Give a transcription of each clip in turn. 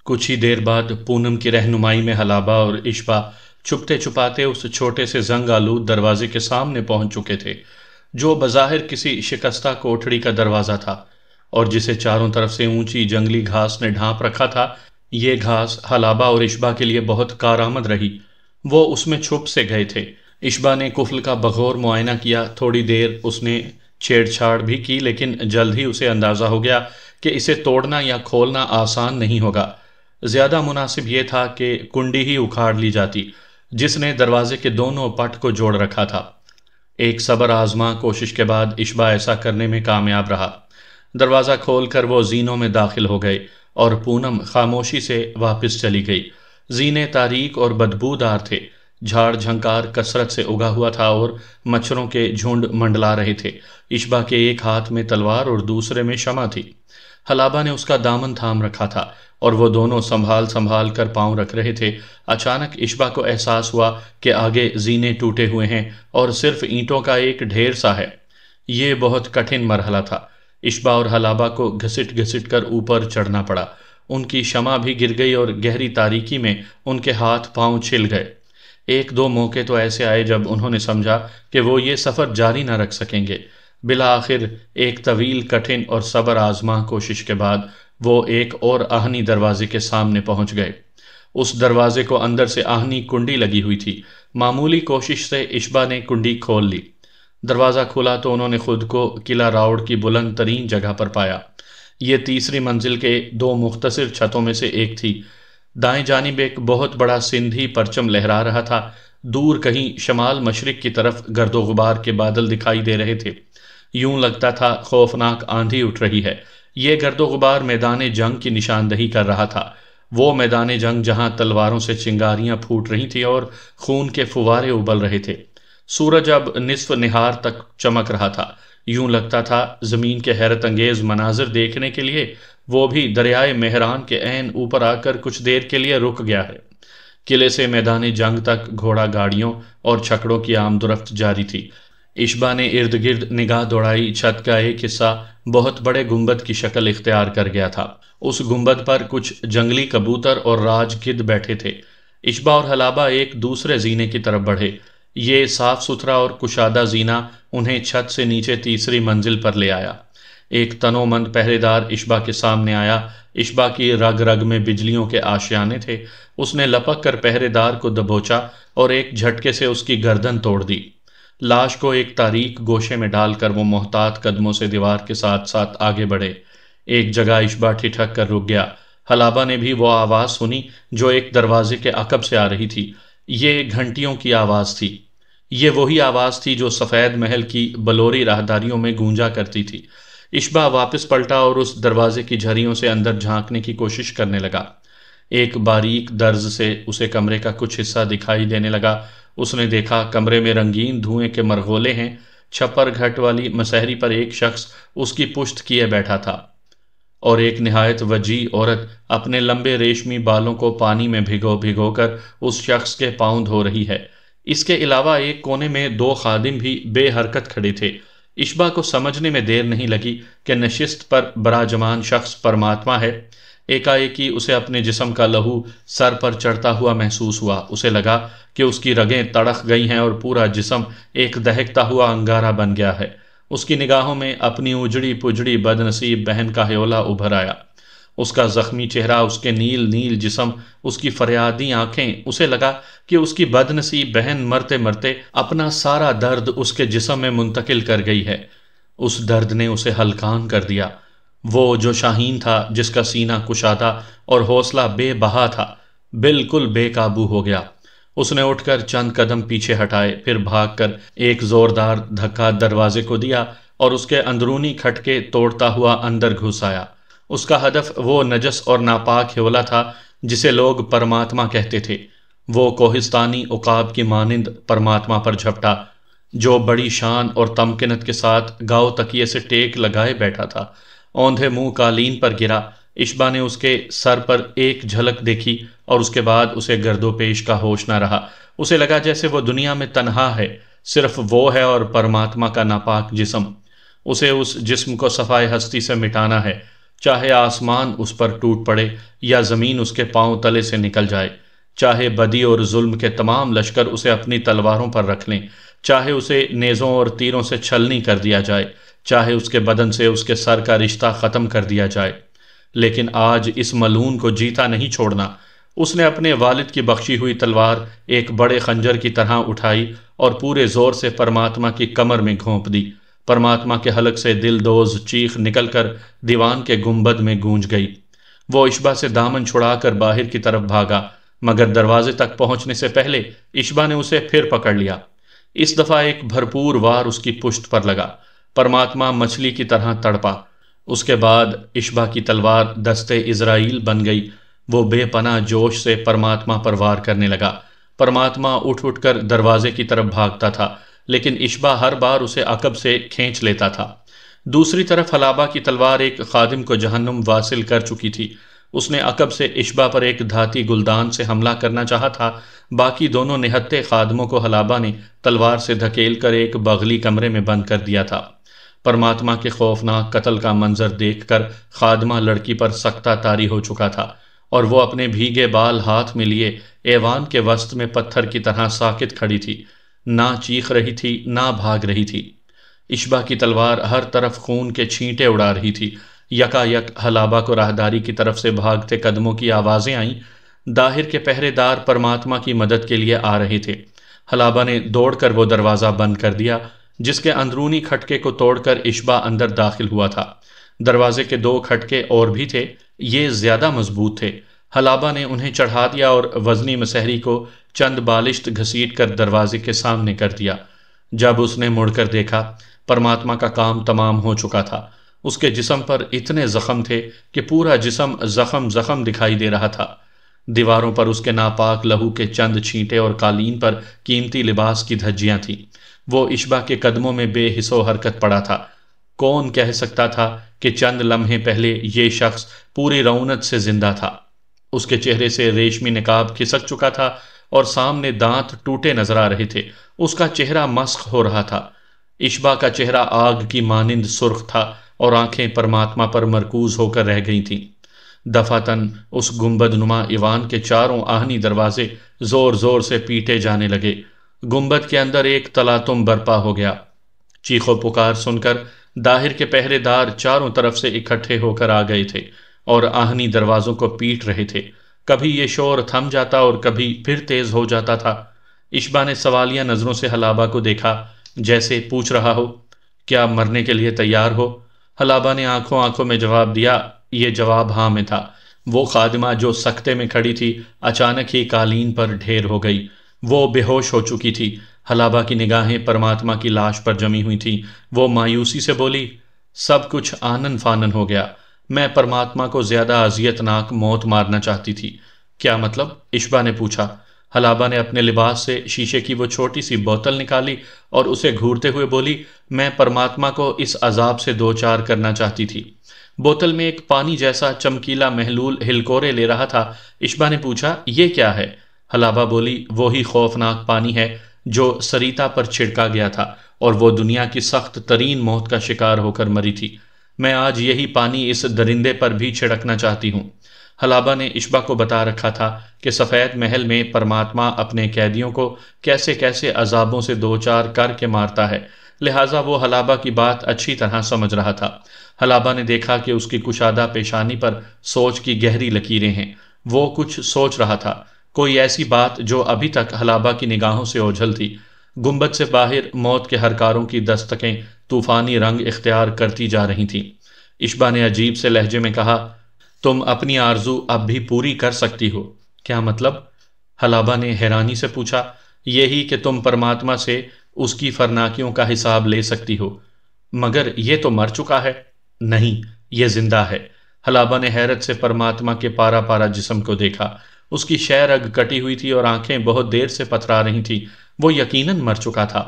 کچھ ہی دیر بعد پونم کی رہنمائی میں حلابہ اور اشبا چھپتے چھپاتے اس چھوٹے سے زنگ آلود دروازے کے سامنے پہنچ چکے تھے، جو بظاہر کسی شکستہ کوٹھڑی کا دروازہ تھا اور جسے چاروں طرف سے اونچی جنگلی گھاس نے ڈھانپ رکھا تھا۔ یہ گھاس حلابہ اور اشبا کے لیے بہت کارآمد رہی۔ وہ اس میں چھپ سے گئے تھے۔ اشبا نے قفل کا بغور معائنہ کیا۔ تھوڑی دیر اس نے چھیڑ چھاڑ بھی کی، لیکن جلد ہی اسے اندازہ ہو گیا کہ اسے توڑنا یا کھولنا آسان نہیں ہوگا۔ زیادہ مناسب یہ تھا کہ کنڈی ہی اکھاڑ لی جاتی جس نے دروازے کے دونوں پٹ کو جوڑ رکھا تھا۔ ایک صبر آزما کوشش کے بعد اشبا ایسا کرنے میں کامیاب رہا۔ دروازہ کھول کر وہ زینوں میں داخل ہو گئے اور پونم خاموشی سے واپس چلی گئی۔ زینے تاریک اور بدبودار تھے، جھاڑ جھنکار کثرت سے اگا ہوا تھا اور مچھروں کے جھنڈ منڈلا رہے تھے۔ اشبا کے ایک ہاتھ میں تلوار اور دوسرے میں شمع تھی۔ حلابہ نے اس کا دامن تھام رکھا تھا اور وہ دونوں سنبھال سنبھال کر پاؤں رکھ رہے تھے۔ اچانک اشبا کو احساس ہوا کہ آگے زینے ٹوٹے ہوئے ہیں اور صرف اینٹوں کا ایک ڈھیر سا ہے۔ یہ بہت کٹھن مرحلہ تھا۔ اشبا اور حلابہ کو گھسٹ گھسٹ کر اوپر چڑھنا پڑا۔ ان کی شمع بھی گر گئی اور گہری تاریکی میں ان کے ہاتھ پاؤں چھل گئے۔ ایک دو موقع تو ایسے آئے جب انہوں نے سمجھا کہ وہ یہ سفر جاری نہ رکھ سکیں گے۔ بالآخر ایک طویل کٹھن اور صبر آزما کوشش کے بعد وہ ایک اور آہنی دروازے کے سامنے پہنچ گئے۔ اس دروازے کو اندر سے آہنی کنڈی لگی ہوئی تھی۔ معمولی کوشش سے اشبا نے کنڈی کھول لی۔ دروازہ کھلا تو انہوں نے خود کو قلعہ راؤڑ کی بلند ترین جگہ پر پایا۔ یہ تیسری منزل کے دو مختصر چھتوں میں سے ایک تھی۔ دائیں جانب ایک بہت بڑا سندھی پرچم لہرا رہا تھا۔ دور کہیں شمال مشرق کی طرف گرد و غبار کے بادل دکھائی دے رہے تھے۔ یوں لگتا تھا خوفناک آندھی اٹھ رہی ہے۔ یہ گرد و غبار میدان جنگ کی نشاندہی کر رہا تھا، وہ میدان جنگ جہاں تلواروں سے چنگاریاں پھوٹ رہی تھیں اور خون کے فوارے ابل رہے تھے۔ سورج اب نصف نہار تک چمک رہا تھا۔ یوں لگتا تھا زمین کے حیرت انگیز مناظر دیکھنے کے لیے وہ بھی دریائے مہران کے عین اوپر آ کر کچھ دیر کے لیے رک گیا ہے۔ قلعے سے میدان جنگ تک گھوڑا گاڑیوں اور چھکڑوں کی آمد و رفت جاری تھی۔ اشبا نے ارد گرد نگاہ دوڑائی۔ چھت کا ایک حصہ بہت بڑے گنبد کی شکل اختیار کر گیا تھا۔ اس گنبد پر کچھ جنگلی کبوتر اور راج گدھ بیٹھے تھے۔ اشبا اور حلابہ ایک دوسرے زینے کی طرف بڑھے۔ یہ صاف ستھرا اور کشادہ زینہ انہیں چھت سے نیچے تیسری منزل پر لے آیا۔ ایک تنومند پہرے دار اشبا کے سامنے آیا۔ اشبا کی رگ رگ میں بجلیوں کے آشیانے تھے۔ اس نے لپک کر پہرے دار کو دبوچا اور ایک جھٹکے سے اس کی گردن توڑ دی۔ لاش کو ایک تاریک گوشے میں ڈال کر وہ محتاط قدموں سے دیوار کے ساتھ ساتھ آگے بڑھے۔ ایک جگہ اشبا ٹھٹک کر رک گیا۔ حلابہ نے بھی وہ آواز سنی جو ایک دروازے کے عقب سے آ رہی تھی۔ یہ گھنٹیوں کی آواز تھی۔ یہ وہی آواز تھی جو سفید محل کی بلوری راہداریوں میں گونجا کرتی تھی۔ اشبا واپس پلٹا اور اس دروازے کی جھریوں سے اندر جھانکنے کی کوشش کرنے لگا۔ ایک باریک درز سے اسے کمرے کا کچھ حصہ دکھائی دینے لگا۔ اس نے دیکھا کمرے میں رنگین دھوئیں کے مرغولے ہیں۔ چھپر گھٹ والی مسہری پر ایک شخص اس کی پشت کیے بیٹھا تھا اور ایک نہایت وجیح عورت اپنے لمبے ریشمی بالوں کو پانی میں بھگو بھگو کر اس شخص کے پاؤں دھو رہی ہے۔ اس کے علاوہ ایک کونے میں دو خادم بھی بے حرکت کھڑے تھے۔ اشبا کو سمجھنے میں دیر نہیں لگی کہ نشست پر براجمان شخص پرماتما ہے۔ ایکا-ایکی اسے اپنے جسم کا لہو سر پر چڑھتا ہوا محسوس ہوا۔ اسے لگا کہ اس کی رگیں تڑک گئی ہیں اور پورا جسم ایک دہکتا ہوا انگارہ بن گیا ہے۔ اس کی نگاہوں میں اپنی اجڑی پجڑی بد نصیب بہن کا ہیولہ ابھر آیا۔ اس کا زخمی چہرہ، اس کے نیل نیل جسم، اس کی فریادی آنکھیں۔ اسے لگا کہ اس کی بد نصیب بہن مرتے مرتے اپنا سارا درد اس کے جسم میں منتقل کر گئی ہے۔ اس درد نے اسے ہلکان کر دیا۔ وہ جو شاہین تھا، جس کا سینہ کشادہ اور حوصلہ بے بہا تھا، بالکل بے قابو ہو گیا۔ اس نے اٹھ کر چند قدم پیچھے ہٹائے، پھر بھاگ کر ایک زوردار دھکا دروازے کو دیا اور اس کے اندرونی کھٹکے توڑتا ہوا اندر گھس آیا۔ اس کا ہدف وہ نجس اور ناپاک ہیولہ تھا جسے لوگ پرماتما کہتے تھے۔ وہ کوہستانی عقاب کی مانند پرماتما پر جھپٹا، جو بڑی شان اور تمکنت کے ساتھ گاؤ تکیے سے ٹیک لگائے بیٹھا تھا۔ اوندھے منہ قالین پر گرا۔ اشبا نے اس کے سر پر ایک جھلک دیکھی اور اس کے بعد اسے گرد و پیش کا ہوش نہ رہا۔ اسے لگا جیسے وہ دنیا میں تنہا ہے، صرف وہ ہے اور پرماتما کا ناپاک جسم۔ اسے اس جسم کو صفائے ہستی سے مٹانا ہے۔ چاہے آسمان اس پر ٹوٹ پڑے یا زمین اس کے پاؤں تلے سے نکل جائے، چاہے بدی اور ظلم کے تمام لشکر اسے اپنی تلواروں پر رکھ لیں، چاہے اسے نیزوں اور تیروں سے چھلنی کر دیا جائے، چاہے اس کے بدن سے اس کے سر کا رشتہ ختم کر دیا جائے، لیکن آج اس ملعون کو جیتا نہیں چھوڑنا۔ اس نے اپنے والد کی بخشی ہوئی تلوار ایک بڑے خنجر کی طرح اٹھائی اور پورے زور سے پرماتما کی کمر میں گھونپ دی۔ پرماتما کے حلق سے دل دوز چیخ نکل کر دیوان کے گنبد میں گونج گئی۔ وہ اشبا سے دامن چھڑا کر باہر کی طرف بھاگا، مگر دروازے تک پہنچنے سے پہلے اشبا نے اسے پھر پکڑ لیا۔ اس دفعہ ایک بھرپور وار اس کی پشت پر لگا۔ پرماتما مچھلی کی طرح تڑپا۔ اس کے بعد اشبا کی تلوار دستے عزرائیل بن گئی۔ وہ بے پناہ جوش سے پرماتما پر وار کرنے لگا۔ پرماتما اٹھ اٹھ کر دروازے کی طرف بھاگتا تھا، لیکن اشبا ہر بار اسے عقب سے کھینچ لیتا تھا۔ دوسری طرف حلابہ کی تلوار ایک خادم کو جہنم واصل کر چکی تھی۔ اس نے عقب سے اشبا پر ایک دھاتی گلدان سے حملہ کرنا چاہا تھا۔ باقی دونوں نہتے خادموں کو حلابہ نے تلوار سے دھکیل کر ایک بغلی کمرے میں بند کر دیا تھا۔ پرماتما کے خوفناک قتل کا منظر دیکھ کر خادمہ لڑکی پر سختہ طاری ہو چکا تھا، اور وہ اپنے بھیگے بال ہاتھ میں لیے ایوان کے وسط میں پتھر کی طرح ساکت کھڑی تھی، نہ چیخ رہی تھی نہ بھاگ رہی تھی۔ اشبا کی تلوار ہر طرف خون کے چھینٹے اڑا رہی تھی۔ یکا یک حلابہ کو راہداری کی طرف سے بھاگتے قدموں کی آوازیں آئیں۔ داہر کے پہرے دار پرماتما کی مدد کے لیے آ رہے تھے۔ حلابہ نے دوڑ کر وہ دروازہ بند کر دیا جس کے اندرونی کھٹکے کو توڑ کر اشبا اندر داخل ہوا تھا۔ دروازے کے 2 کھٹکے اور بھی تھے، یہ زیادہ مضبوط تھے۔ حلابہ نے انہیں چڑھا دیا اور وزنی مسحری کو چند بالشت گھسیٹ کر دروازے کے سامنے کر دیا۔ جب اس نے مڑ کر دیکھا، پرماتما کا کام تمام ہو چکا تھا۔ اس کے جسم پر اتنے زخم تھے کہ پورا جسم زخم زخم دکھائی دے رہا تھا۔ دیواروں پر اس کے ناپاک لہو کے چند چھینٹے اور قالین پر قیمتی لباس کی دھجیاں تھیں۔ وہ اشبا کے قدموں میں بے حس و حرکت پڑا تھا۔ کون کہہ سکتا تھا کہ چند لمحے پہلے یہ شخص پوری رونت سے زندہ تھا؟ اس کے چہرے سے ریشمی نقاب کھسک چکا تھا اور سامنے دانت ٹوٹے نظر آ رہے تھے۔ اس کا چہرہ مسخ ہو رہا تھا۔ اشبا کا چہرہ آگ کی مانند سرخ تھا اور آنکھیں پرماتما پر مرکوز ہو کر رہ گئی تھیں۔ دفعتاً اس گنبد نما ایوان کے چاروں آہنی دروازے زور زور سے پیٹے جانے لگے۔ گنبد کے اندر ایک تلاطم برپا ہو گیا۔ چیخ و پکار سن کر داہر کے پہرے دار چاروں طرف سے اکٹھے ہو کر آ گئے تھے اور آہنی دروازوں کو پیٹ رہے تھے۔ کبھی یہ شور تھم جاتا اور کبھی پھر تیز ہو جاتا تھا۔ اشبا نے سوالیہ نظروں سے حلابہ کو دیکھا، جیسے پوچھ رہا ہو، کیا مرنے کے لیے تیار ہو؟ حلابہ نے آنکھوں آنکھوں میں جواب دیا۔ یہ جواب ہاں میں تھا۔ وہ خادمہ جو سکتے میں کھڑی تھی اچانک ہی قالین پر ڈھیر ہو گئی۔ وہ بے ہوش ہو چکی تھی۔ حلابہ کی نگاہیں پرماتما کی لاش پر جمی ہوئی تھیں۔ وہ مایوسی سے بولی، سب کچھ آنن فانن ہو گیا۔ میں پرماتما کو زیادہ اذیت ناک موت مارنا چاہتی تھی۔ کیا مطلب؟ اشبا نے پوچھا۔ حلابہ نے اپنے لباس سے شیشے کی وہ چھوٹی سی بوتل نکالی اور اسے گھورتے ہوئے بولی، میں پرماتما کو اس عذاب سے دوچار کرنا چاہتی تھی۔ بوتل میں ایک پانی جیسا چمکیلا محلول ہلکورے لے رہا تھا۔ اشبا نے پوچھا، یہ کیا ہے؟ حلابہ بولی، وہی خوفناک پانی ہے جو سریتا پر چھڑکا گیا تھا اور وہ دنیا کی سخت ترین موت کا شکار ہو کر مری تھی۔ میں آج یہی پانی اس درندے پر بھی چھڑکنا چاہتی ہوں۔ حلابہ نے اشبا کو بتا رکھا تھا کہ سفید محل میں پرماتما اپنے قیدیوں کو کیسے کیسے عذابوں سے دوچار کر کے مارتا ہے، لہٰذا وہ حلابہ کی بات اچھی طرح سمجھ رہا تھا۔ حلابہ نے دیکھا کہ اس کی کشادہ پیشانی پر سوچ کی گہری لکیریں ہیں۔ وہ کچھ سوچ رہا تھا، کوئی ایسی بات جو ابھی تک حلابہ کی نگاہوں سے اوجھل تھی۔ گنبد سے باہر موت کے ہرکاروں کی دستکیں طوفانی رنگ اختیار کرتی جا رہی تھیں۔ اشبا نے عجیب سے لہجے میں کہا، تم اپنی آرزو اب بھی پوری کر سکتی ہو؟ کیا مطلب؟ حلابہ نے حیرانی سے پوچھا۔ یہی کہ تم پرماتما سے اس کی فرناکیوں کا حساب لے سکتی ہو۔ مگر یہ تو مر چکا ہے۔ نہیں، یہ زندہ ہے۔ حلابہ نے حیرت سے پرماتما کے پارا پارا جسم کو دیکھا۔ اس کی شہ رگ کٹی ہوئی تھی اور آنکھیں بہت دیر سے پتھرا رہی تھیں۔ وہ یقیناً مر چکا تھا۔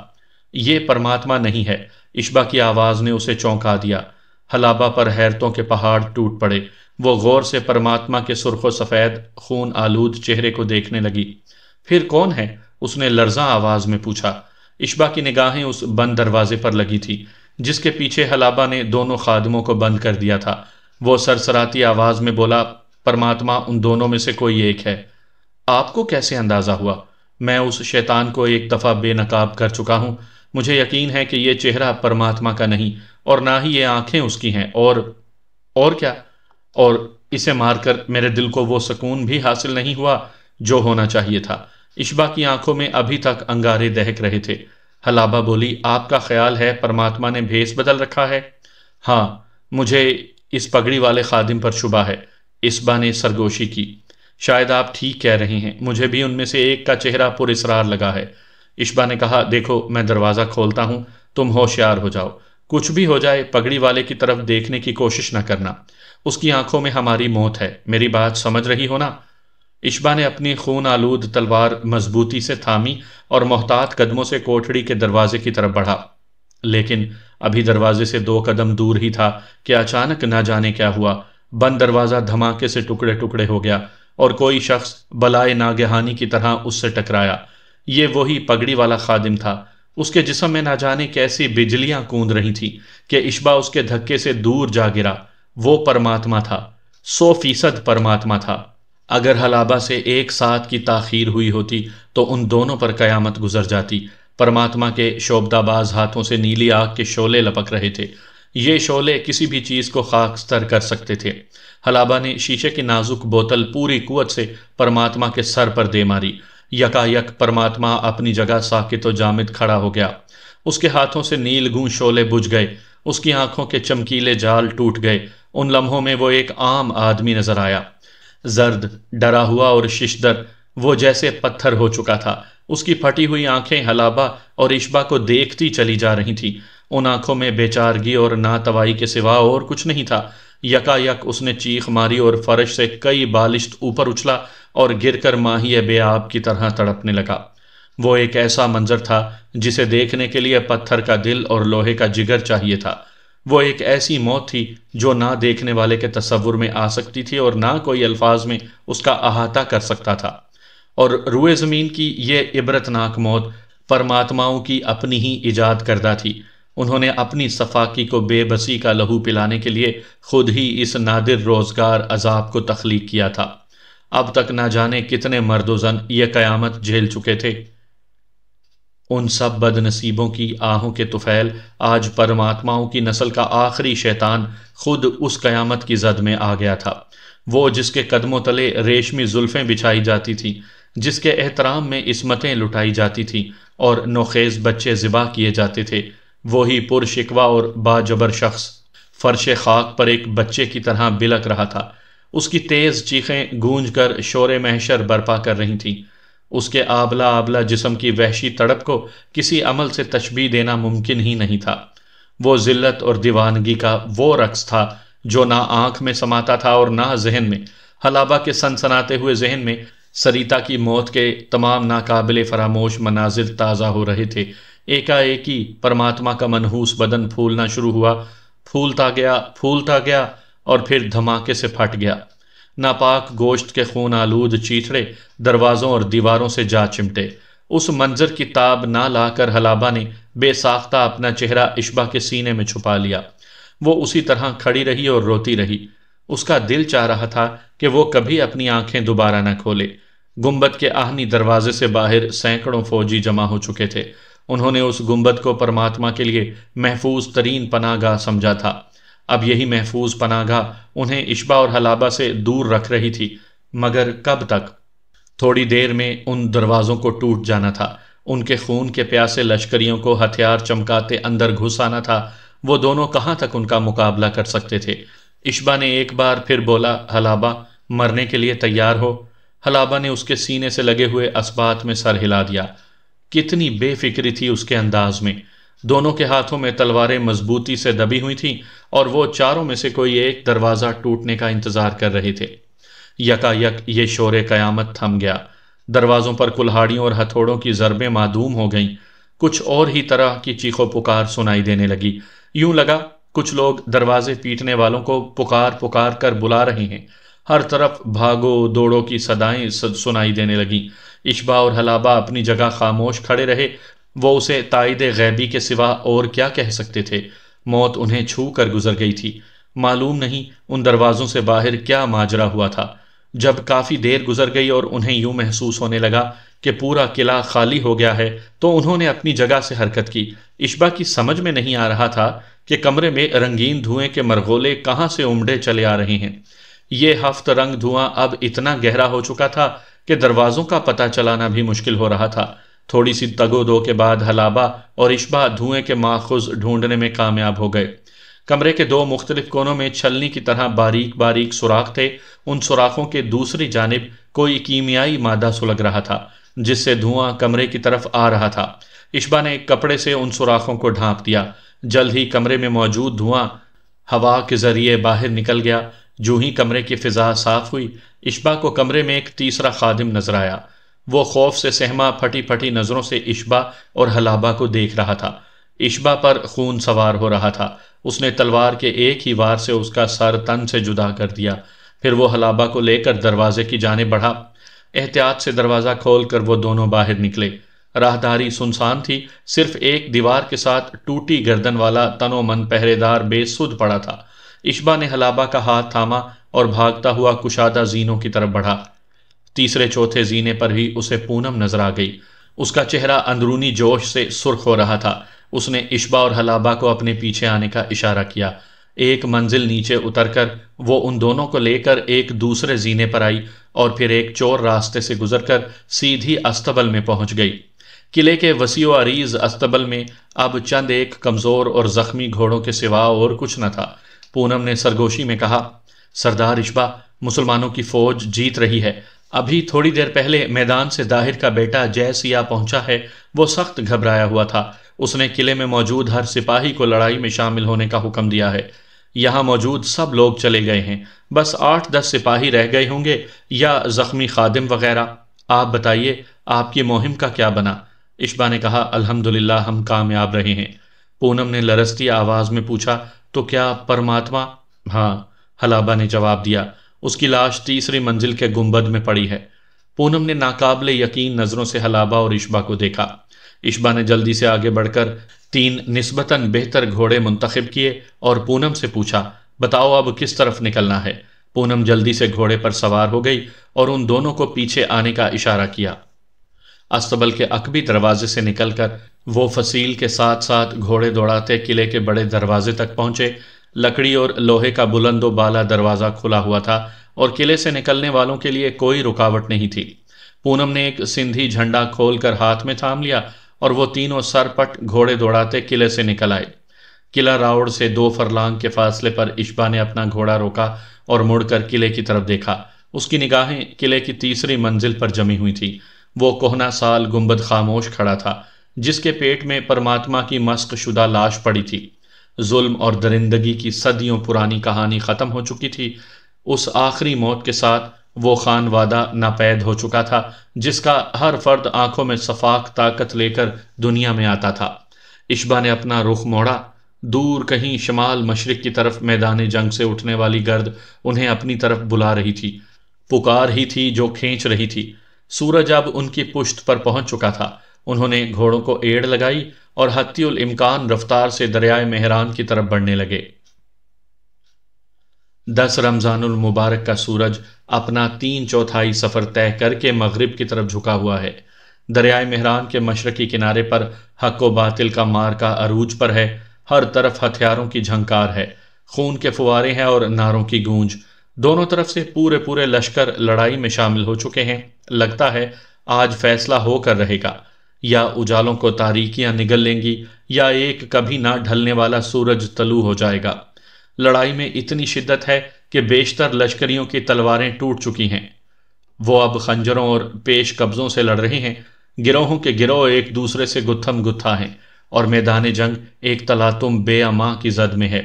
یہ پرماتما نہیں ہے۔ اشبا کی آواز نے اسے چونکا دیا۔ حلابہ پر حیرتوں کے پہاڑ ٹوٹ پڑے۔ وہ غور سے پرماتما کے سرخ و سفید خون آلود چہرے کو دیکھنے لگی۔ پھر کون ہے؟ اس نے لرزاں آواز میں پوچھا۔ اشبا کی نگاہیں اس بند دروازے پر لگی تھی جس کے پیچھے حلابہ نے دونوں خادموں کو بند کر دیا تھا۔ وہ سرسراتی آواز میں بولا، پرماتما ان دونوں میں سے کوئی ایک ہے۔ آپ کو کیسے اندازہ ہوا؟ میں اس شیطان کو ایک دفعہ بے نقاب کر چکا ہوں۔ مجھے یقین ہے کہ یہ چہرہ پرماتما کا نہیں، اور نہ ہی یہ آنکھیں اس کی ہیں، اور کیا؟ اور اسے مار کر میرے دل کو وہ سکون بھی حاصل نہیں ہوا جو ہونا چاہیے تھا۔ اشبا کی آنکھوں میں ابھی تک انگارے دہک رہے تھے۔ حلابہ بولی، آپ کا خیال ہے پرماتما نے بھیس بدل رکھا ہے؟ ہاں، مجھے اس پگڑی والے خادم پر شبہ ہے، اشبا نے سرگوشی کی۔ شاید آپ ٹھیک کہہ رہے ہیں، مجھے بھی ان میں سے ایک کا چہرہ پر اسرار لگا ہے۔ اشبا نے کہا، دیکھو میں دروازہ کھولتا ہوں، تم ہوشیار ہو جاؤ، کچھ بھی ہو جائے پگڑی والے کی طرف دیکھنے کی کوشش نہ کرنا، اس کی آنکھوں میں ہماری موت ہے، میری بات سمجھ رہی ہو نا؟ اشبا نے اپنی خون آلود تلوار مضبوطی سے تھامی اور محتاط قدموں سے کوٹھڑی کے دروازے کی طرف بڑھا، لیکن ابھی دروازے سے 2 قدم دور ہی تھا کہ اچانک نہ جانے کیا ہوا، بند دروازہ دھماکے سے ٹکڑے ٹکڑے ہو گیا اور کوئی شخص بلائے ناگہانی کی طرح اس سے ٹکرایا۔ یہ وہی پگڑی والا خادم تھا۔ اس کے جسم میں نہ جانے کیسی بجلیاں کوند رہی تھیں کہ اشبا اس کے دھکے سے دور جا گرا۔ وہ پرماتما تھا، 100% پرماتما تھا۔ اگر حلابہ سے 1 ساتھ کی تاخیر ہوئی ہوتی تو ان دونوں پر قیامت گزر جاتی۔ پرماتما کے شعبدہ باز ہاتھوں سے نیلی آگ کے شعلے لپک رہے تھے۔ یہ شعلے کسی بھی چیز کو خاکستر کر سکتے تھے۔ حلابہ نے شیشے کی نازک بوتل پوری قوت سے پرماتما کے سر پر دے ماری۔ یکا یک پرماتما اپنی جگہ ساکت و جامد کھڑا ہو گیا۔ اس کے ہاتھوں سے نیل گوں شعلے بجھ گئے، اس کی آنکھوں کے چمکیلے جال ٹوٹ گئے۔ ان لمحوں میں وہ ایک عام آدمی نظر آیا، زرد، ڈرا ہوا اور ششدر، وہ جیسے پتھر ہو چکا تھا۔ اس کی پھٹی ہوئی آنکھیں حلابہ اور اشبا کو دیکھتی چلی جا رہی تھیں۔ ان آنکھوں میں بے چارگی اور ناتوائی کے سوا اور کچھ نہیں تھا۔ یکا یک اس نے چیخ ماری اور فرش سے کئی بالشت اوپر اچھلا اور گر کر ماہی بے آب کی طرح تڑپنے لگا۔ وہ ایک ایسا منظر تھا جسے دیکھنے کے لیے پتھر کا دل اور لوہے کا جگر چاہیے تھا۔ وہ ایک ایسی موت تھی جو نہ دیکھنے والے کے تصور میں آ سکتی تھی اور نہ کوئی الفاظ میں اس کا احاطہ کر سکتا تھا۔ اور روئے زمین کی یہ عبرتناک موت پرماتماؤں کی اپنی ہی ایجاد کردہ تھی۔ انہوں نے اپنی صفاکی کو بے بسی کا لہو پلانے کے لیے خود ہی اس نادر روزگار عذاب کو تخلیق کیا تھا۔ اب تک نہ جانے کتنے مرد و زن یہ قیامت جھیل چکے تھے۔ ان سب بد نصیبوں کی آہوں کے طفیل آج پرماتماؤں کی نسل کا آخری شیطان خود اس قیامت کی زد میں آ گیا تھا۔ وہ جس کے قدموں تلے ریشمی زلفیں بچھائی جاتی تھیں، جس کے احترام میں عصمتیں لٹائی جاتی تھیں اور نوخیز بچے ذبح کیے جاتے تھے، وہی پر شکوہ اور باجبر شخص فرش خاک پر ایک بچے کی طرح بلک رہا تھا۔ اس کی تیز چیخیں گونج کر شور محشر برپا کر رہی تھیں۔ اس کے آبلہ آبلہ جسم کی وحشی تڑپ کو کسی عمل سے تشبیہ دینا ممکن ہی نہیں تھا۔ وہ ذلت اور دیوانگی کا وہ رقص تھا جو نہ آنکھ میں سماتا تھا اور نہ ذہن میں۔ حلابہ کے سنسناتے ہوئے ذہن میں سریتا کی موت کے تمام ناقابل فراموش مناظر تازہ ہو رہے تھے۔ ایکا ایکی پرماتما کا منحوس بدن پھولنا شروع ہوا، پھولتا گیا اور پھر دھماکے سے پھٹ گیا۔ ناپاک گوشت کے خون آلود چیتھڑے دروازوں اور دیواروں سے جا چمٹے۔ اس منظر کی تاب نہ لا کر حلابہ نے بے ساختہ اپنا چہرہ اشبا کے سینے میں چھپا لیا۔ وہ اسی طرح کھڑی رہی اور روتی رہی۔ اس کا دل چاہ رہا تھا کہ وہ کبھی اپنی آنکھیں دوبارہ نہ کھولے۔ گنبد کے آہنی دروازے سے باہر سینکڑوں فوجی جمع ہو چکے تھے۔ انہوں نے اس گنبد کو پرماتما کے لیے محفوظ ترین پناہ گاہ سمجھا تھا۔ اب یہی محفوظ پناہ گاہ انہیں اشبا اور حلابہ سے دور رکھ رہی تھی، مگر کب تک؟ تھوڑی دیر میں ان دروازوں کو ٹوٹ جانا تھا۔ ان کے خون کے پیاسے لشکریوں کو ہتھیار چمکاتے اندر گھس آنا تھا۔ وہ دونوں کہاں تک ان کا مقابلہ کر سکتے تھے؟ اشبا نے ایک بار پھر بولا، حلابہ مرنے کے لیے تیار ہو؟ حلابہ نے اس کے سینے سے لگے ہوئے اسبات میں سر ہلا دیا۔ کتنی بے فکری تھی اس کے انداز میں۔ دونوں کے ہاتھوں میں تلواریں مضبوطی سے دبی ہوئی تھیں اور وہ چاروں میں سے کوئی ایک دروازہ ٹوٹنے کا انتظار کر رہے تھے۔ یکا یک یہ شور قیامت تھم گیا۔ دروازوں پر کلہاڑیوں اور ہتھوڑوں کی ضربیں معدوم ہو گئیں۔ کچھ اور ہی طرح کی چیخو پکار سنائی دینے لگی۔ یوں لگا کچھ لوگ دروازے پیٹنے والوں کو پکار کر بلا رہے ہیں۔ ہر طرف بھاگو دوڑو کی صدائیں سنائی دینے لگیں۔ اشبا اور حلابہ اپنی جگہ خاموش کھڑے رہے۔ وہ اسے تائید غیبی کے سوا اور کیا کہہ سکتے تھے؟ موت انہیں چھو کر گزر گئی تھی۔ معلوم نہیں ان دروازوں سے باہر کیا ماجرا ہوا تھا۔ جب کافی دیر گزر گئی اور انہیں یوں محسوس ہونے لگا کہ پورا قلعہ خالی ہو گیا ہے تو انہوں نے اپنی جگہ سے حرکت کی۔ اشبا کی سمجھ میں نہیں آ رہا تھا کہ کمرے میں رنگین دھوئیں کے مرغولے کہاں سے امڑے چلے آ رہے ہیں۔ یہ ہفت رنگ دھواں اب اتنا گہرا ہو چکا تھا کہ دروازوں کا پتہ چلانا بھی مشکل ہو رہا تھا۔ تھوڑی سی تگ و دو کے بعد حلابہ اور اشبا دھوئیں کے ماخذ ڈھونڈنے میں کامیاب ہو گئے۔ کمرے کے دو مختلف کونوں میں چھلنی کی طرح باریک باریک سوراخ تھے۔ ان سوراخوں کے دوسری جانب کوئی کیمیائی مادہ سلگ رہا تھا جس سے دھواں کمرے کی طرف آ رہا تھا۔ اشبا نے ایک کپڑے سے ان سوراخوں کو ڈھانپ دیا۔ جلد ہی کمرے میں موجود دھواں ہوا کے ذریعے باہر نکل گیا۔ جو ہی کمرے کی فضا صاف ہوئی، اشبا کو کمرے میں ایک تیسرا خادم نظر آیا۔ وہ خوف سے سہما پھٹی پھٹی نظروں سے اشبا اور حلابہ کو دیکھ رہا تھا۔ اشبا پر خون سوار ہو رہا تھا۔ اس نے تلوار کے ایک ہی وار سے اس کا سر تن سے جدا کر دیا۔ پھر وہ حلابہ کو لے کر دروازے کی جانب بڑھا۔ احتیاط سے دروازہ کھول کر وہ دونوں باہر نکلے۔ راہداری سنسان تھی، صرف ایک دیوار کے ساتھ ٹوٹی گردن والا تن و من پہرے دار بے سدھ پڑا تھا۔ اشبا نے حلابہ کا ہاتھ تھاما اور بھاگتا ہوا کشادہ زینوں کی طرف بڑھا۔ تیسرے چوتھے زینے پر ہی اسے پونم نظر آ گئی۔ اس کا چہرہ اندرونی جوش سے سرخ ہو رہا تھا۔ اس نے اشبا اور حلابہ کو اپنے پیچھے آنے کا اشارہ کیا۔ ایک منزل نیچے اتر کر وہ ان دونوں کو لے کر ایک دوسرے زینے پر آئی اور پھر ایک چور راستے سے گزر کر سیدھی استبل میں پہنچ گئی۔ قلعے کے وسیع و عریض استبل میں اب چند ایک کمزور اور زخمی گھوڑوں کے سوا اور کچھ نہ تھا۔ پونم نے سرگوشی میں کہا، سردار اشبا، مسلمانوں کی فوج جیت رہی ہے۔ ابھی تھوڑی دیر پہلے میدان سے داہر کا بیٹا جے سیا پہنچا ہے۔ وہ سخت گھبرایا ہوا تھا۔ اس نے قلعے میں موجود ہر سپاہی کو لڑائی میں شامل ہونے کا حکم دیا ہے۔ یہاں موجود سب لوگ چلے گئے ہیں، بس 8-10 سپاہی رہ گئے ہوں گے یا زخمی خادم وغیرہ۔ آپ بتائیے، آپ کی مہم کا کیا بنا؟ اشبا نے کہا، الحمدللہ ہم کامیاب رہے ہیں۔ پونم نے لرزتی آواز میں پوچھا، تو کیا پرماتما؟ ہاں، حلابہ نے جواب دیا، اس کی لاش تیسری منزل کے گنبد میں پڑی ہے۔ پونم نے ناقابل یقین نظروں سے حلابہ اور اشبا کو دیکھا۔ اشبا نے جلدی سے آگے بڑھ کر 3 نسبتاً بہتر گھوڑے منتخب کیے اور پونم سے پوچھا، بتاؤ اب کس طرف نکلنا ہے؟ پونم جلدی سے گھوڑے پر سوار ہو گئی اور ان دونوں کو پیچھے آنے کا اشارہ کیا۔ استبل کے عقبی دروازے سے نکل کر وہ فصیل کے ساتھ ساتھ گھوڑے دوڑاتے قلعے کے بڑے دروازے تک پہنچے۔ لکڑی اور لوہے کا بلند و بالا دروازہ کھلا ہوا تھا اور قلعے سے نکلنے والوں کے لیے کوئی رکاوٹ نہیں تھی۔ پونم نے ایک سندھی جھنڈا کھول کر ہاتھ میں تھام لیا اور وہ تینوں سرپٹ گھوڑے دوڑاتے قلعے سے نکل آئے۔ قلعہ راوڑ سے 2 فرلانگ کے فاصلے پر اشبا نے اپنا گھوڑا روکا اور مڑ کر قلعے کی طرف دیکھا۔ اس کی نگاہیں قلعے کی تیسری منزل پر جمی ہوئی تھی۔ وہ کہنہ سال گنبد خاموش کھڑا تھا جس کے پیٹ میں پرماتما کی مسخ شدہ لاش پڑی تھی۔ ظلم اور درندگی کی صدیوں پرانی کہانی ختم ہو چکی تھی۔ اس آخری موت کے ساتھ وہ خان وادہ ناپید ہو چکا تھا جس کا ہر فرد آنکھوں میں صفاق طاقت لے کر دنیا میں آتا تھا۔ اشبا نے اپنا رخ موڑا۔ دور کہیں شمال مشرق کی طرف میدان جنگ سے اٹھنے والی گرد انہیں اپنی طرف بلا رہی تھی، پکار ہی تھی جو کھینچ رہی تھی۔ سورج اب ان کی پشت پر پہنچ چکا تھا۔ انہوں نے گھوڑوں کو ایڑ لگائی اور حتی الامکان رفتار سے دریائے مہران کی طرف بڑھنے لگے۔ 10 رمضان المبارک کا سورج اپنا 3/4 سفر طے کر کے مغرب کی طرف جھکا ہوا ہے۔ دریائے مہران کے مشرقی کنارے پر حق و باطل کا مارکا عروج پر ہے۔ ہر طرف ہتھیاروں کی جھنکار ہے، خون کے فوارے ہیں اور نعروں کی گونج۔ دونوں طرف سے پورے لشکر لڑائی میں شامل ہو چکے ہیں۔ لگتا ہے آج فیصلہ ہو کر رہے گا، یا اجالوں کو تاریکیاں نگل لیں گی یا ایک کبھی نہ ڈھلنے والا سورج طلوع ہو جائے گا۔ لڑائی میں اتنی شدت ہے کہ بیشتر لشکریوں کی تلواریں ٹوٹ چکی ہیں۔ وہ اب خنجروں اور پیش قبضوں سے لڑ رہے ہیں۔ گروہوں کے گروہ ایک دوسرے سے گتھم گتھا ہیں اور میدان جنگ ایک تلاطم بے امان کی زد میں ہے۔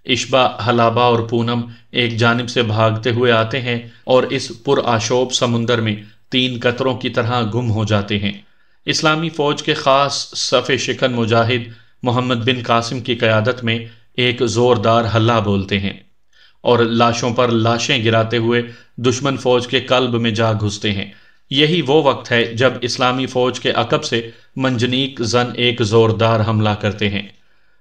اشبا، حلابہ اور پونم ایک جانب سے بھاگتے ہوئے آتے ہیں اور اس پرآشوب سمندر میں 3 قطروں کی طرح گم ہو جاتے ہیں۔ اسلامی فوج کے خاص صف شکن مجاہد محمد بن قاسم کی قیادت میں ایک زوردار ہلہ بولتے ہیں اور لاشوں پر لاشیں گراتے ہوئے دشمن فوج کے قلب میں جا گھستے ہیں۔ یہی وہ وقت ہے جب اسلامی فوج کے عقب سے منجنیق زن ایک زوردار حملہ کرتے ہیں۔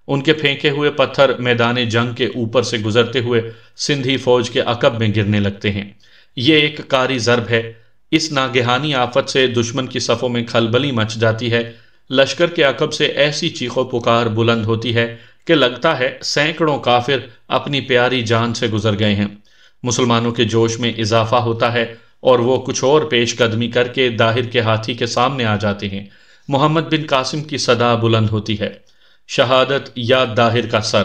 ان کے پھینکے ہوئے پتھر میدان جنگ کے اوپر سے گزرتے ہوئے سندھی فوج کے عقب میں گرنے لگتے ہیں۔ یہ ایک کاری ضرب ہے۔ اس ناگہانی آفت سے دشمن کی صفوں میں کھلبلی مچ جاتی ہے۔ لشکر کے عقب سے ایسی چیخ و پکار بلند ہوتی ہے کہ لگتا ہے سینکڑوں کافر اپنی پیاری جان سے گزر گئے ہیں۔ مسلمانوں کے جوش میں اضافہ ہوتا ہے اور وہ کچھ اور پیش قدمی کر کے داہر کے ہاتھی کے سامنے آ جاتے ہیں۔ محمد بن قاسم کی صدا بلند ہوتی ہے، شہادت یا داہر کا سر۔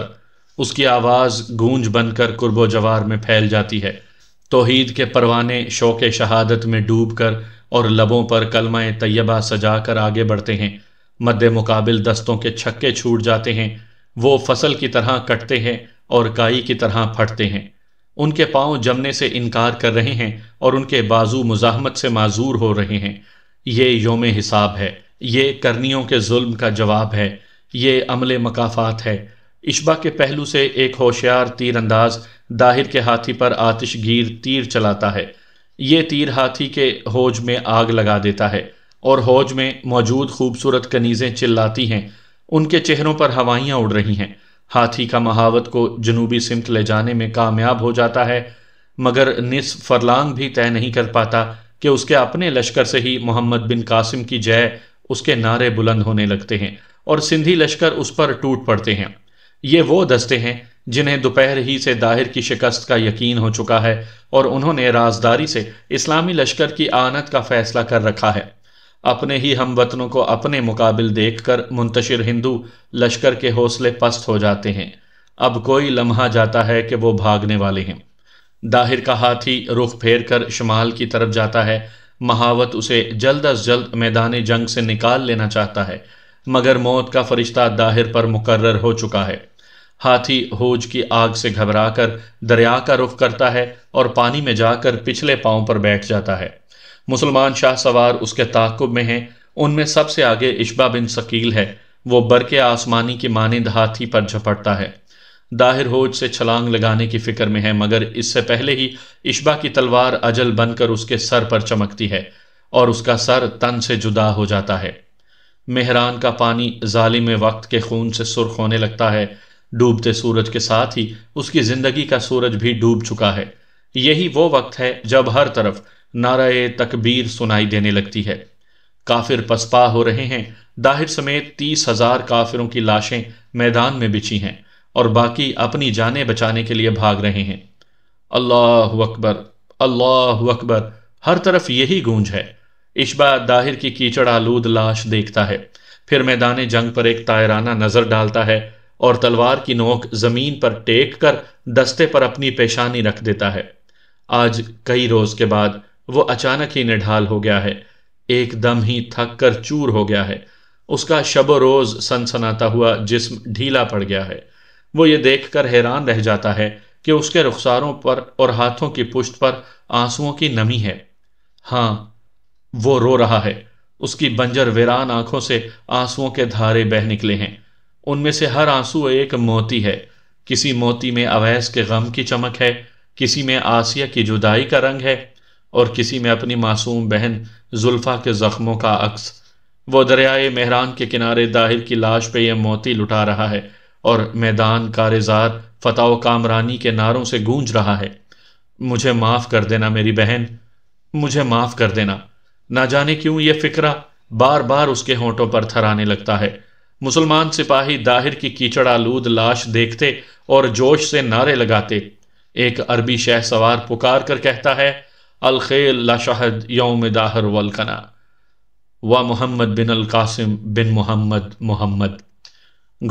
اس کی آواز گونج بن کر قرب و جوار میں پھیل جاتی ہے۔ توحید کے پروانے شوق شہادت میں ڈوب کر اور لبوں پر کلمہ طیبہ سجا کر آگے بڑھتے ہیں۔ مد مقابل دستوں کے چھکے چھوٹ جاتے ہیں، وہ فصل کی طرح کٹتے ہیں اور کائی کی طرح پھٹتے ہیں۔ ان کے پاؤں جمنے سے انکار کر رہے ہیں اور ان کے بازو مزاحمت سے معذور ہو رہے ہیں۔ یہ یوم حساب ہے، یہ کرنیوں کے ظلم کا جواب ہے، یہ عمل مکافات ہے۔ اشبا کے پہلو سے ایک ہوشیار تیر انداز داہر کے ہاتھی پر آتش گیر تیر چلاتا ہے۔ یہ تیر ہاتھی کے ہوج میں آگ لگا دیتا ہے اور ہوج میں موجود خوبصورت کنیزیں چلاتی ہیں، ان کے چہروں پر ہوائیاں اڑ رہی ہیں۔ ہاتھی کا محاوت کو جنوبی سمت لے جانے میں کامیاب ہو جاتا ہے، مگر نصف فرلانگ بھی طے نہیں کر پاتا کہ اس کے اپنے لشکر سے ہی محمد بن قاسم کی جے اس کے نعرے بلند ہونے لگتے ہیں اور سندھی لشکر اس پر ٹوٹ پڑتے ہیں۔ یہ وہ دستے ہیں جنہیں دوپہر ہی سے داہر کی شکست کا یقین ہو چکا ہے اور انہوں نے رازداری سے اسلامی لشکر کی آنت کا فیصلہ کر رکھا ہے۔ اپنے ہی ہم وطنوں کو اپنے مقابل دیکھ کر منتشر ہندو لشکر کے حوصلے پست ہو جاتے ہیں۔ اب کوئی لمحہ جاتا ہے کہ وہ بھاگنے والے ہیں۔ داہر کا ہاتھی رخ پھیر کر شمال کی طرف جاتا ہے۔ محاوت اسے جلد از جلد میدان جنگ سے نکال لینا چاہتا ہے، مگر موت کا فرشتہ داہر پر مقرر ہو چکا ہے۔ ہاتھی ہوج کی آگ سے گھبرا کر دریا کا رخ کرتا ہے اور پانی میں جا کر پچھلے پاؤں پر بیٹھ جاتا ہے۔ مسلمان شاہ سوار اس کے تعاقب میں ہیں۔ ان میں سب سے آگے اشبا بن ثقیل ہے۔ وہ برق آسمانی کی مانند ہاتھی پر جھپٹتا ہے۔ داہر ہوج سے چھلانگ لگانے کی فکر میں ہے، مگر اس سے پہلے ہی اشبا کی تلوار اجل بن کر اس کے سر پر چمکتی ہے اور اس کا سر تن سے جدا ہو جاتا ہے۔ مہران کا پانی ظالم وقت کے خون سے سرخ ہونے لگتا ہے۔ ڈوبتے سورج کے ساتھ ہی اس کی زندگی کا سورج بھی ڈوب چکا ہے۔ یہی وہ وقت ہے جب ہر طرف نعرہ تکبیر سنائی دینے لگتی ہے۔ کافر پسپا ہو رہے ہیں۔ داہر سمیت 30,000 کافروں کی لاشیں میدان میں بچھی ہیں اور باقی اپنی جانیں بچانے کے لیے بھاگ رہے ہیں۔ اللہ اکبر، اللہ اکبر، ہر طرف یہی گونج ہے۔ اشبا داہر کی کیچڑ آلود لاش دیکھتا ہے، پھر میدان جنگ پر ایک طائرانہ نظر ڈالتا ہے اور تلوار کی نوک زمین پر ٹیک کر دستے پر اپنی پیشانی رکھ دیتا ہے۔ آج کئی روز کے بعد وہ اچانک ہی نڈھال ہو گیا ہے، ایک دم ہی تھک کر چور ہو گیا ہے۔ اس کا شب و روز سنسناتا ہوا جسم ڈھیلا پڑ گیا ہے۔ وہ یہ دیکھ کر حیران رہ جاتا ہے کہ اس کے رخساروں پر اور ہاتھوں کی پشت پر آنسوؤں کی نمی ہے۔ ہاں، وہ رو رہا ہے۔ اس کی بنجر ویران آنکھوں سے آنسوؤں کے دھارے بہہ نکلے ہیں۔ ان میں سے ہر آنسو ایک موتی ہے۔ کسی موتی میں اویس کے غم کی چمک ہے، کسی میں آسیہ کی جدائی کا رنگ ہے اور کسی میں اپنی معصوم بہن زلفا کے زخموں کا عکس۔ وہ دریائے مہران کے کنارے داہر کی لاش پہ یہ موتی لٹا رہا ہے اور میدان کارزار فتح و کامرانی کے نعروں سے گونج رہا ہے۔ مجھے معاف کر دینا میری بہن، مجھے معاف کر دینا۔ نہ جانے کیوں یہ فکرہ بار بار اس کے ہونٹوں پر تھرانے لگتا ہے۔ مسلمان سپاہی داہر کی کیچڑ آلود لاش دیکھتے اور جوش سے نعرے لگاتے۔ ایک عربی شہ سوار پکار کر کہتا ہے، الخیل لشہد یوم داہر والکنا و محمد بن القاسم بن محمد محمد۔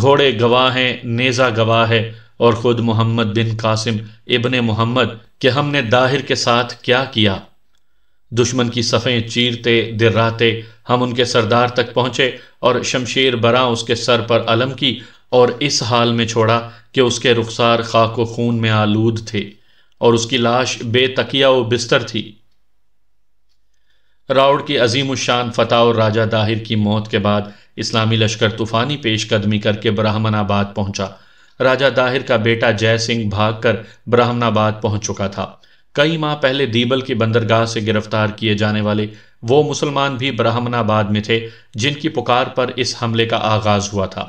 گھوڑے گواہ ہیں، نیزہ گواہ ہے اور خود محمد بن قاسم ابن محمد کہ ہم نے داہر کے ساتھ کیا کیا۔ دشمن کی صفیں چیرتے دراتے ہم ان کے سردار تک پہنچے اور شمشیر براں اس کے سر پر علم کی اور اس حال میں چھوڑا کہ اس کے رخسار خاک و خون میں آلود تھے اور اس کی لاش بے تکیہ و بستر تھی۔ راؤڑ کی عظیم الشان فتح اور راجہ داہر کی موت کے بعد اسلامی لشکر طوفانی پیش قدمی کر کے برہمن آباد پہنچا۔ راجہ داہر کا بیٹا جے سنگھ بھاگ کر برہمن آباد پہنچ چکا تھا۔ کئی ماہ پہلے دیبل کی بندرگاہ سے گرفتار کیے جانے والے وہ مسلمان بھی برہمن آباد میں تھے جن کی پکار پر اس حملے کا آغاز ہوا تھا۔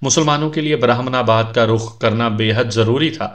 مسلمانوں کے لیے برہمن آباد کا رخ کرنا بے حد ضروری تھا۔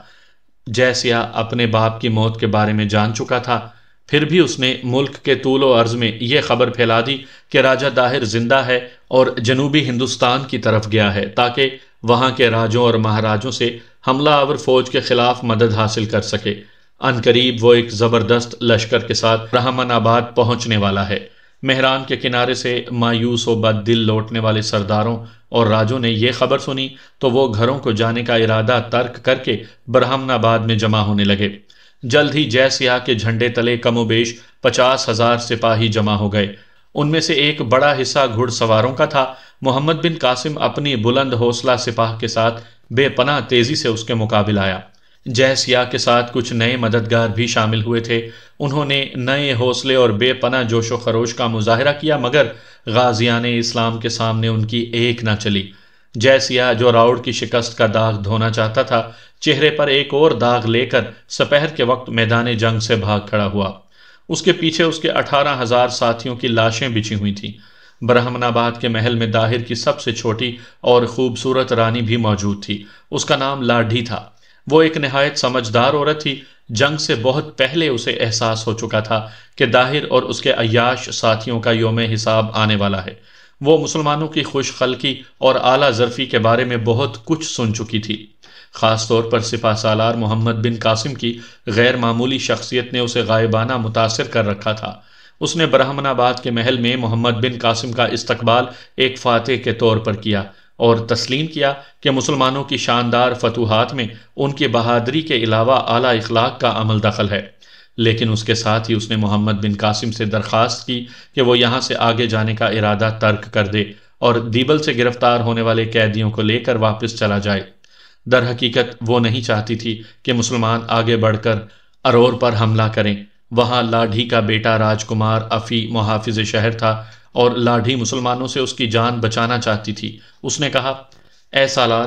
جے سیاہ اپنے باپ کی موت کے بارے میں جان چکا تھا، پھر بھی اس نے ملک کے طول و عرض میں یہ خبر پھیلا دی کہ راجہ داہر زندہ ہے اور جنوبی ہندوستان کی طرف گیا ہے تاکہ وہاں کے راجوں اور مہاراجوں سے حملہ آور فوج کے خلاف مدد حاصل کر سکے۔ عنقریب وہ ایک زبردست لشکر کے ساتھ برہمن آباد پہنچنے والا ہے۔ مہران کے کنارے سے مایوس و بد دل لوٹنے والے سرداروں اور راجوں نے یہ خبر سنی تو وہ گھروں کو جانے کا ارادہ ترک کر کے برہمن آباد میں جمع ہونے لگے۔ جلد ہی جے سیاہ کے جھنڈے تلے کم و بیش 50,000 سپاہی جمع ہو گئے۔ ان میں سے ایک بڑا حصہ گھڑ سواروں کا تھا۔ محمد بن قاسم اپنی بلند حوصلہ سپاہ کے ساتھ بے پناہ تیزی سے اس کے مقابل آیا۔ جے سیاہ کے ساتھ کچھ نئے مددگار بھی شامل ہوئے تھے۔ انہوں نے نئے حوصلے اور بے پناہ جوش و خروش کا مظاہرہ کیا، مگر غازیان اسلام کے سامنے ان کی ایک نہ چلی۔ جے سیاہ جو راؤڑ کی شکست کا داغ دھونا چاہتا تھا، چہرے پر ایک اور داغ لے کر سپہر کے وقت میدان جنگ سے بھاگ کھڑا ہوا۔ اس کے پیچھے اس کے 18,000 ساتھیوں کی لاشیں بچھی ہوئی تھیں۔ برہمن آباد کے محل میں داہر کی سب سے چھوٹی اور خوبصورت رانی بھی موجود تھی۔ اس کا نام لاڈھی تھا۔ وہ ایک نہایت سمجھدار عورت تھی۔ جنگ سے بہت پہلے اسے احساس ہو چکا تھا کہ داہر اور اس کے عیاش ساتھیوں کا یوم حساب آنے والا ہے۔ وہ مسلمانوں کی خوش خلقی اور اعلیٰ ظرفی کے بارے میں بہت کچھ سن چکی تھی۔ خاص طور پر سپہ سالار محمد بن قاسم کی غیر معمولی شخصیت نے اسے غائبانہ متاثر کر رکھا تھا۔ اس نے برہمن آباد کے محل میں محمد بن قاسم کا استقبال ایک فاتح کے طور پر کیا اور تسلیم کیا کہ مسلمانوں کی شاندار فتوحات میں ان کی بہادری کے علاوہ اعلیٰ اخلاق کا عمل دخل ہے۔ لیکن اس کے ساتھ ہی اس نے محمد بن قاسم سے درخواست کی کہ وہ یہاں سے آگے جانے کا ارادہ ترک کر دے اور دیبل سے گرفتار ہونے والے قیدیوں کو لے کر واپس چلا جائے۔ در حقیقت وہ نہیں چاہتی تھی کہ مسلمان آگے بڑھ کر ارور پر حملہ کریں۔ وہاں لاڈھی کا بیٹا راجکمار افی محافظ شہر تھا اور لاڈھی مسلمانوں سے اس کی جان بچانا چاہتی تھی۔ اس نے کہا، اے سالار،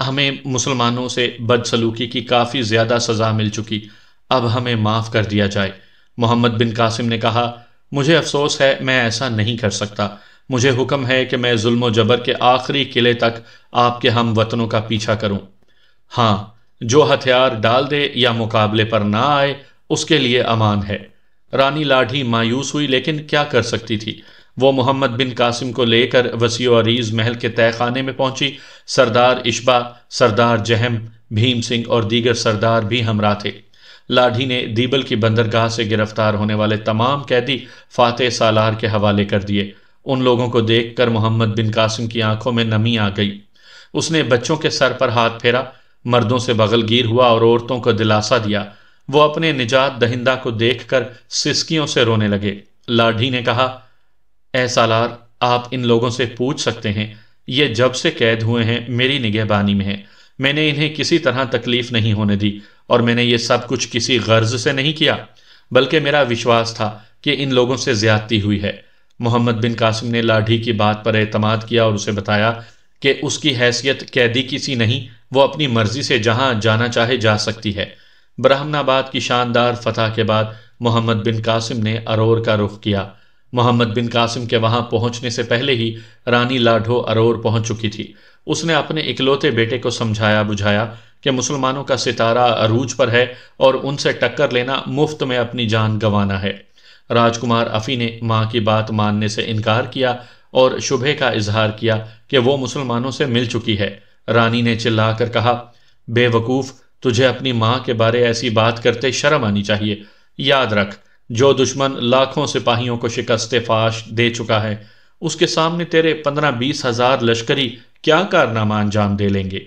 ہمیں مسلمانوں سے بدسلوکی کی کافی زیادہ سزا مل چکی، اب ہمیں معاف کر دیا جائے۔ محمد بن قاسم نے کہا، مجھے افسوس ہے، میں ایسا نہیں کر سکتا۔ مجھے حکم ہے کہ میں ظلم و جبر کے آخری قلعے تک آپ کے ہم وطنوں کا پیچھا کروں۔ ہاں، جو ہتھیار ڈال دے یا مقابلے پر نہ آئے اس کے لیے امان ہے۔ رانی لاڈھی مایوس ہوئی، لیکن کیا کر سکتی تھی؟ وہ محمد بن قاسم کو لے کر وسیع و عریض محل کے تہہ خانے میں پہنچی۔ سردار اشبا، سردار جہم، بھیم سنگھ اور دیگر سردار بھی ہمراہ تھے۔ لاڈھی نے دیبل کی بندرگاہ سے گرفتار ہونے والے تمام قیدی فاتح سالار کے حوالے کر دیے۔ ان لوگوں کو دیکھ کر محمد بن قاسم کی آنکھوں میں نمی آ گئی۔ اس نے بچوں کے سر پر ہاتھ پھیرا، مردوں سے بغل گیر ہوا اور عورتوں کو دلاسا دیا۔ وہ اپنے نجات دہندہ کو دیکھ کر سسکیوں سے رونے لگے۔ لاڈھی نے کہا، اے سالار، آپ ان لوگوں سے پوچھ سکتے ہیں، یہ جب سے قید ہوئے ہیں میری نگہبانی میں ہیں۔ میں نے انہیں کسی طرح تکلیف نہیں ہونے دی اور میں نے یہ سب کچھ کسی غرض سے نہیں کیا، بلکہ میرا وشواس تھا کہ ان لوگوں سے زیادتی ہوئی ہے۔ محمد بن قاسم نے لاڈھی کی بات پر اعتماد کیا اور اسے بتایا کہ اس کی حیثیت قیدی کسی نہیں، وہ اپنی مرضی سے جہاں جانا چاہے جا سکتی ہے۔ برہمن آباد کی شاندار فتح کے بعد محمد بن قاسم نے ارور کا رخ کیا۔ محمد بن قاسم کے وہاں پہنچنے سے پہلے ہی رانی لاڈھو ارور پہنچ چکی تھی۔ اس نے اپنے اکلوتے بیٹے کو سمجھایا بجھایا کہ مسلمانوں کا ستارہ عروج پر ہے اور ان سے ٹکر لینا مفت میں اپنی جان گنوانا ہے۔ راجکمار افی نے ماں کی بات ماننے سے انکار کیا اور شبہ کا اظہار کیا کہ وہ مسلمانوں سے مل چکی ہے۔ رانی نے چلا کر کہا، بے وقوف، تجھے اپنی ماں کے بارے ایسی بات کرتے شرم آنی چاہیے۔ یاد رکھ، جو دشمن لاکھوں سپاہیوں کو شکست فاش دے چکا ہے، اس کے سامنے تیرے 15-20 ہزار لشکری کیا کارنامہ انجام دے لیں گے۔